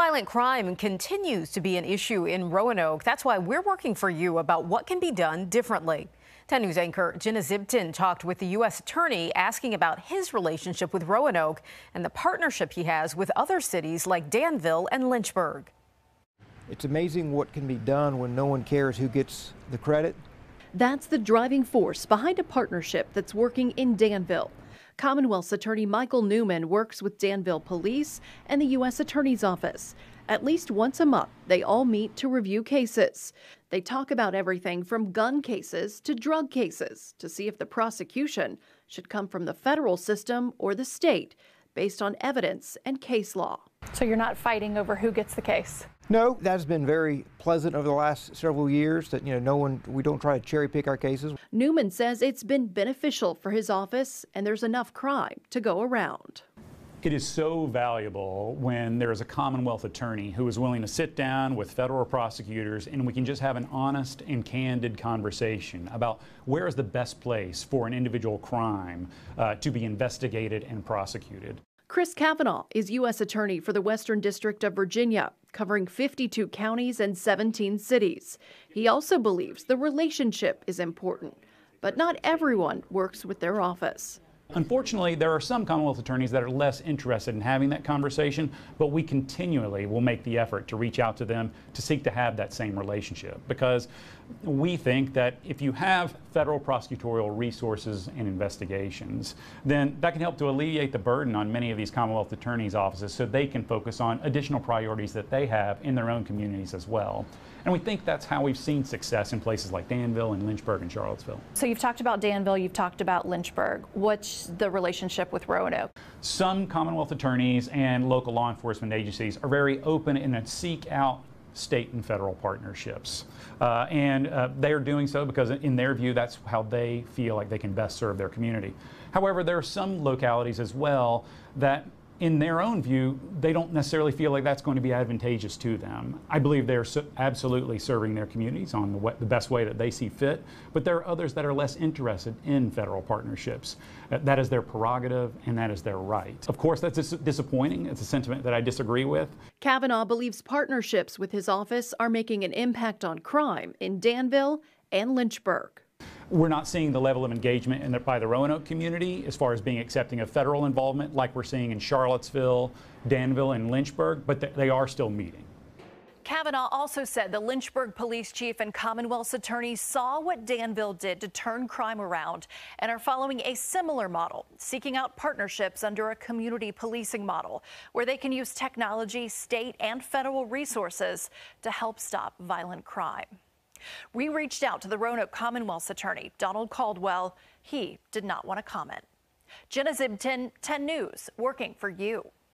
Violent crime continues to be an issue in Roanoke. That's why we're working for you about what can be done differently. 10 News anchor Jenna Zibton talked with the U.S. attorney asking about his relationship with Roanoke and the partnership he has with other cities like Danville and Lynchburg. It's amazing what can be done when no one cares who gets the credit. That's the driving force behind a partnership that's working in Danville. Commonwealth's attorney Michael Newman works with Danville Police and the U.S. Attorney's Office. At least once a month, they all meet to review cases. They talk about everything from gun cases to drug cases to see if the prosecution should come from the federal system or the state based on evidence and case law. So you're not fighting over who gets the case? No, that's been very pleasant over the last several years that, we don't try to cherry pick our cases. Newman says it's been beneficial for his office and there's enough crime to go around. It is so valuable when there is a Commonwealth attorney who is willing to sit down with federal prosecutors and we can just have an honest and candid conversation about where is the best place for an individual crime to be investigated and prosecuted. Chris Kavanaugh is U.S. Attorney for the Western District of Virginia, covering 52 counties and 17 cities. He also believes the relationship is important, but not everyone works with their office. Unfortunately, there are some Commonwealth attorneys that are less interested in having that conversation, but we continually will make the effort to reach out to them to seek to have that same relationship, because we think that if you have federal prosecutorial resources and investigations, then that can help to alleviate the burden on many of these Commonwealth attorneys' offices so they can focus on additional priorities that they have in their own communities as well. And we think that's how we've seen success in places like Danville and Lynchburg and Charlottesville. So you've talked about Danville, you've talked about Lynchburg. What's the relationship with Roanoke? Some Commonwealth attorneys and local law enforcement agencies are very open and seek out state and federal partnerships. They are doing so because in their view, that's how they feel like they can best serve their community. However, there are some localities as well that in their own view, they don't necessarily feel like that's going to be advantageous to them. I believe they're absolutely serving their communities on the best way that they see fit, but there are others that are less interested in federal partnerships. That is their prerogative and that is their right. Of course, that's disappointing. It's a sentiment that I disagree with. Kavanaugh believes partnerships with his office are making an impact on crime in Danville and Lynchburg. We're not seeing the level of engagement by the Roanoke community as far as being accepting of federal involvement like we're seeing in Charlottesville, Danville, and Lynchburg, but they are still meeting. Kavanaugh also said the Lynchburg police chief and Commonwealth's attorneys saw what Danville did to turn crime around and are following a similar model, seeking out partnerships under a community policing model where they can use technology, state and federal resources to help stop violent crime. We reached out to the Roanoke Commonwealth's attorney, Donald Caldwell. He did not want to comment. Jenna Zibton, 10 News, working for you.